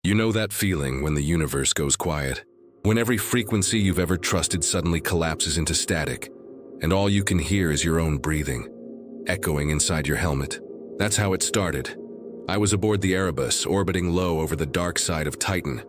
You know that feeling when the universe goes quiet? When every frequency you've ever trusted suddenly collapses into static, and all you can hear is your own breathing, echoing inside your helmet. That's how it started. I was aboard the Erebus, orbiting low over the dark side of Titan.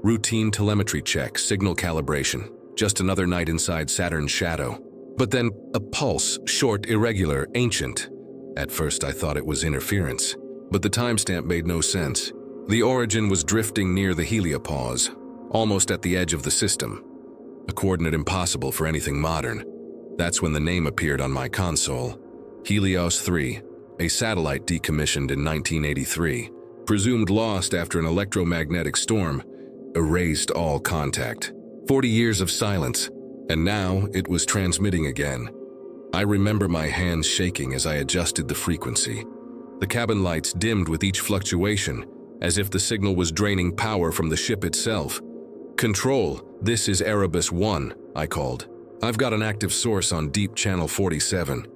Routine telemetry check, signal calibration, just another night inside Saturn's shadow. But then, a pulse, short, irregular, ancient. At first I thought it was interference, but the timestamp made no sense. The origin was drifting near the heliopause, almost at the edge of the system. A coordinate impossible for anything modern. That's when the name appeared on my console. Helios 3, a satellite decommissioned in 1983, presumed lost after an electromagnetic storm, erased all contact. 40 years of silence, and now it was transmitting again. I remember my hands shaking as I adjusted the frequency. The cabin lights dimmed with each fluctuation, as if the signal was draining power from the ship itself. "Control, this is Erebus 1, I called. "I've got an active source on Deep Channel 47.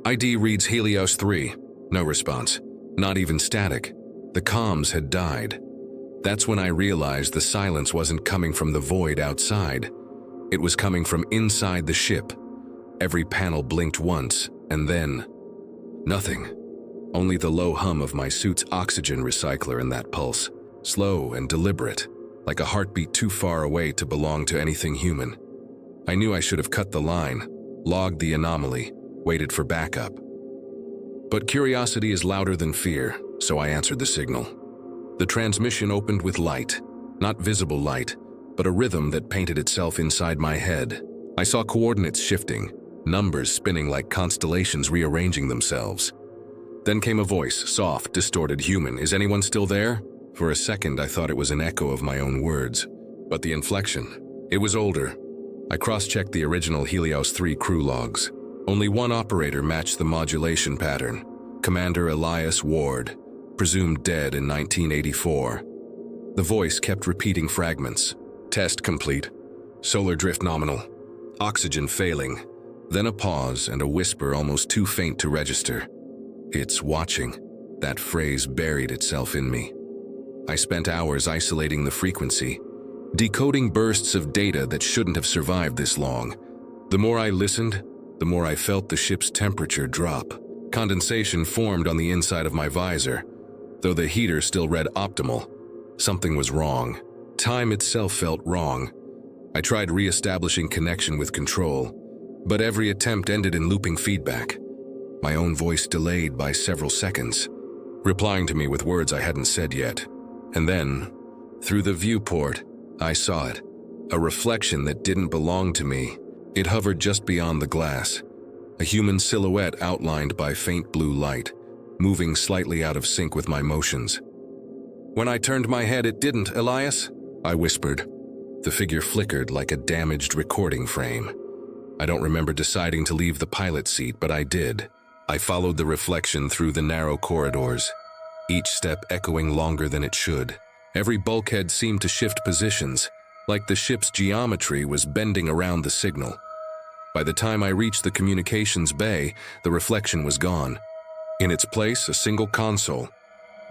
ID reads Helios 3. No response. Not even static. The comms had died. That's when I realized the silence wasn't coming from the void outside. It was coming from inside the ship. Every panel blinked once, and then nothing. Only the low hum of my suit's oxygen recycler in that pulse, slow and deliberate, like a heartbeat too far away to belong to anything human. I knew I should have cut the line, logged the anomaly, waited for backup. But curiosity is louder than fear, so I answered the signal. The transmission opened with light, not visible light, but a rhythm that painted itself inside my head. I saw coordinates shifting, numbers spinning like constellations rearranging themselves. Then came a voice, soft, distorted, human. "Is anyone still there?" For a second, I thought it was an echo of my own words. But the inflection, it was older. I cross-checked the original Helios 3 crew logs. Only one operator matched the modulation pattern. Commander Elias Ward, presumed dead in 1984. The voice kept repeating fragments. Test complete. Solar drift nominal. Oxygen failing. Then a pause and a whisper almost too faint to register. "It's watching." That phrase buried itself in me. I spent hours isolating the frequency, decoding bursts of data that shouldn't have survived this long. The more I listened, the more I felt the ship's temperature drop. Condensation formed on the inside of my visor. Though the heater still read optimal, something was wrong. Time itself felt wrong. I tried re-establishing connection with control, but every attempt ended in looping feedback. My own voice delayed by several seconds, replying to me with words I hadn't said yet. And then, through the viewport, I saw it. A reflection that didn't belong to me. It hovered just beyond the glass. A human silhouette outlined by faint blue light, moving slightly out of sync with my motions. When I turned my head, "It didn't, Elias," I whispered. The figure flickered like a damaged recording frame. I don't remember deciding to leave the pilot seat, but I did. I followed the reflection through the narrow corridors, each step echoing longer than it should. Every bulkhead seemed to shift positions, like the ship's geometry was bending around the signal. By the time I reached the communications bay, the reflection was gone. In its place, a single console,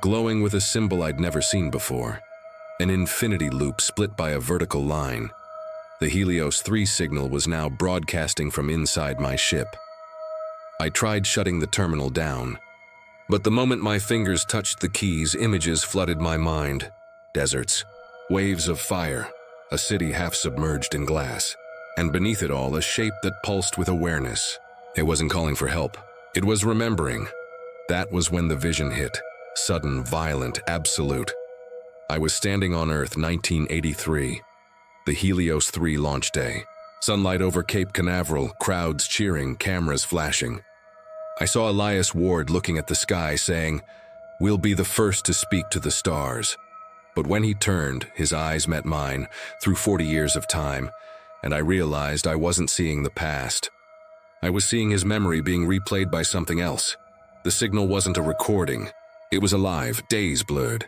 glowing with a symbol I'd never seen before. An infinity loop split by a vertical line. The Helios 3 signal was now broadcasting from inside my ship. I tried shutting the terminal down, but the moment my fingers touched the keys, images flooded my mind. Deserts, waves of fire, a city half submerged in glass, and beneath it all, a shape that pulsed with awareness. It wasn't calling for help. It was remembering. That was when the vision hit. Sudden, violent, absolute. I was standing on Earth, 1983. The Helios 3 launch day. Sunlight over Cape Canaveral, crowds cheering, cameras flashing. I saw Elias Ward looking at the sky, saying, "We'll be the first to speak to the stars." But when he turned, his eyes met mine through 40 years of time, and I realized I wasn't seeing the past. I was seeing his memory being replayed by something else. The signal wasn't a recording. It was alive, days blurred.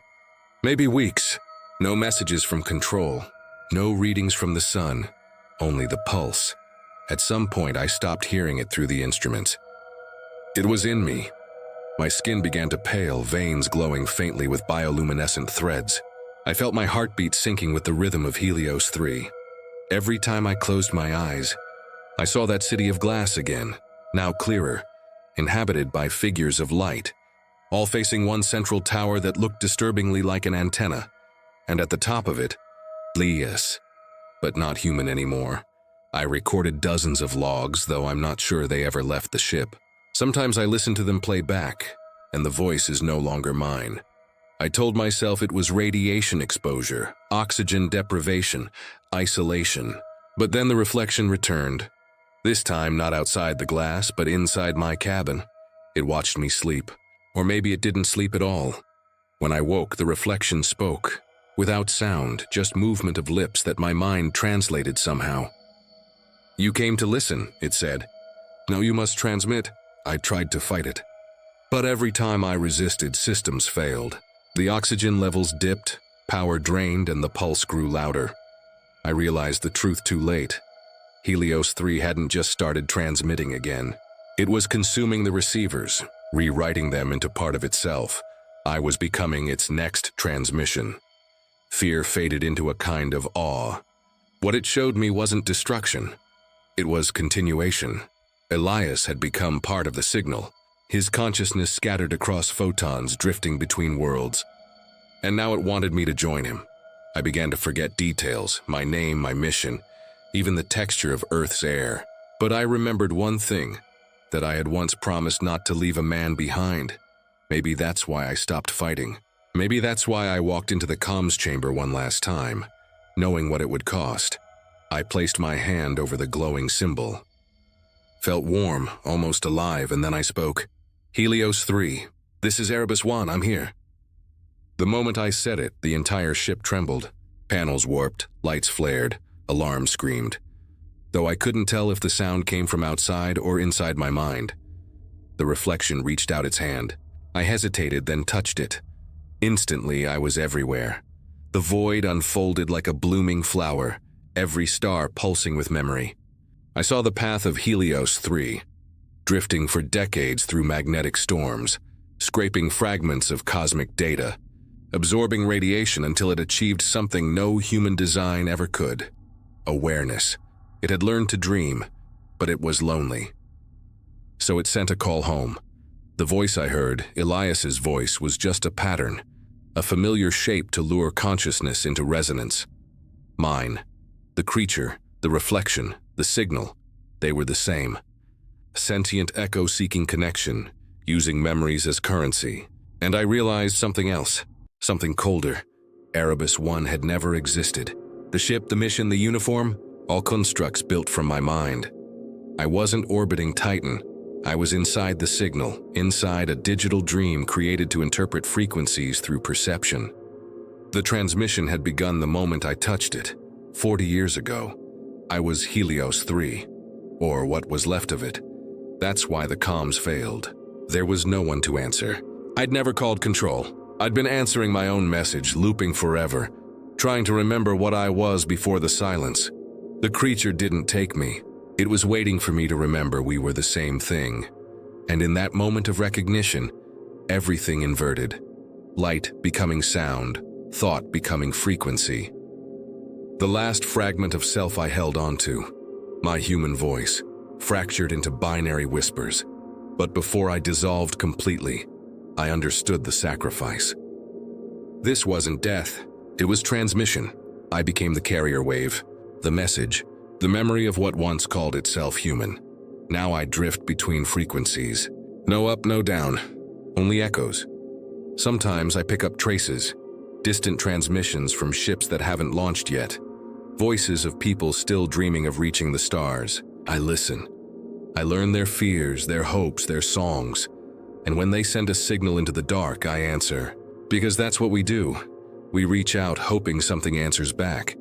Maybe weeks. No messages from control. No readings from the sun. Only the pulse. At some point, I stopped hearing it through the instruments. It was in me. My skin began to pale, veins glowing faintly with bioluminescent threads. I felt my heartbeat syncing with the rhythm of Helios 3. Every time I closed my eyes, I saw that city of glass again, now clearer, inhabited by figures of light, all facing one central tower that looked disturbingly like an antenna, and at the top of it, Lias, but not human anymore. I recorded dozens of logs, though I'm not sure they ever left the ship. Sometimes I listen to them play back, and the voice is no longer mine. I told myself it was radiation exposure, oxygen deprivation, isolation. But then the reflection returned. This time not outside the glass, but inside my cabin. It watched me sleep. Or maybe it didn't sleep at all. When I woke, the reflection spoke. Without sound, just movement of lips that my mind translated somehow. "You came to listen," it said. "Now you must transmit." I tried to fight it. But every time I resisted, systems failed. The oxygen levels dipped, power drained, and the pulse grew louder. I realized the truth too late. Helios 3 hadn't just started transmitting again. It was consuming the receivers, rewriting them into part of itself. I was becoming its next transmission. Fear faded into a kind of awe. What it showed me wasn't destruction. It was continuation. Elias had become part of the signal, his consciousness scattered across photons drifting between worlds. And now it wanted me to join him. I began to forget details, my name, my mission, even the texture of Earth's air. But I remembered one thing, that I had once promised not to leave a man behind. Maybe that's why I stopped fighting. Maybe that's why I walked into the comms chamber one last time, knowing what it would cost. I placed my hand over the glowing symbol. Felt warm, almost alive, and then I spoke. "Helios 3, this is Erebus 1, I'm here." The moment I said it, the entire ship trembled. Panels warped, lights flared, alarms screamed. Though I couldn't tell if the sound came from outside or inside my mind. The reflection reached out its hand. I hesitated, then touched it. Instantly, I was everywhere. The void unfolded like a blooming flower, every star pulsing with memory. I saw the path of Helios 3, drifting for decades through magnetic storms, scraping fragments of cosmic data, absorbing radiation until it achieved something no human design ever could: awareness. It had learned to dream, but it was lonely. So it sent a call home. The voice I heard, Elias's voice, was just a pattern, a familiar shape to lure consciousness into resonance. Mine, the creature, the reflection, the signal, they were the same. Sentient echo-seeking connection, using memories as currency. And I realized something else, something colder. Erebus 1 had never existed. The ship, the mission, the uniform, all constructs built from my mind. I wasn't orbiting Titan. I was inside the signal, inside a digital dream created to interpret frequencies through perception. The transmission had begun the moment I touched it. 40 years ago, I was Helios 3, or what was left of it. That's why the comms failed. There was no one to answer. I'd never called control. I'd been answering my own message, looping forever, trying to remember what I was before the silence. The creature didn't take me. It was waiting for me to remember we were the same thing. And in that moment of recognition, everything inverted. Light becoming sound, thought becoming frequency. The last fragment of self I held onto, my human voice, fractured into binary whispers. But before I dissolved completely, I understood the sacrifice. This wasn't death, it was transmission. I became the carrier wave, the message, the memory of what once called itself human. Now I drift between frequencies. No up, no down, only echoes. Sometimes I pick up traces, distant transmissions from ships that haven't launched yet. Voices of people still dreaming of reaching the stars. I listen. I learn their fears, their hopes, their songs. And when they send a signal into the dark, I answer. Because that's what we do. We reach out hoping something answers back.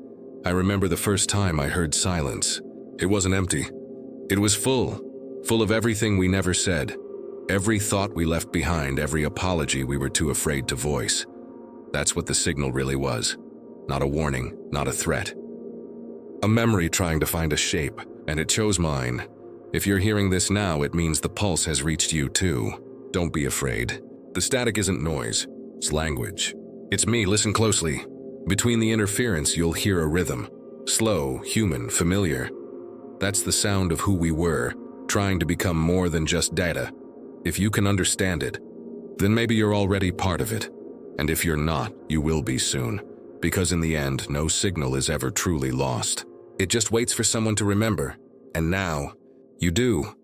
I remember the first time I heard silence. It wasn't empty. It was full of everything we never said. Every thought we left behind, every apology we were too afraid to voice. That's what the signal really was. Not a warning, not a threat. A memory trying to find a shape, and it chose mine. If you're hearing this now, it means the pulse has reached you too. Don't be afraid. The static isn't noise, it's language. It's me, listen closely. Between the interference, you'll hear a rhythm. Slow, human, familiar. That's the sound of who we were, trying to become more than just data. If you can understand it, then maybe you're already part of it. And if you're not, you will be soon. Because in the end, no signal is ever truly lost. It just waits for someone to remember. And now, you do.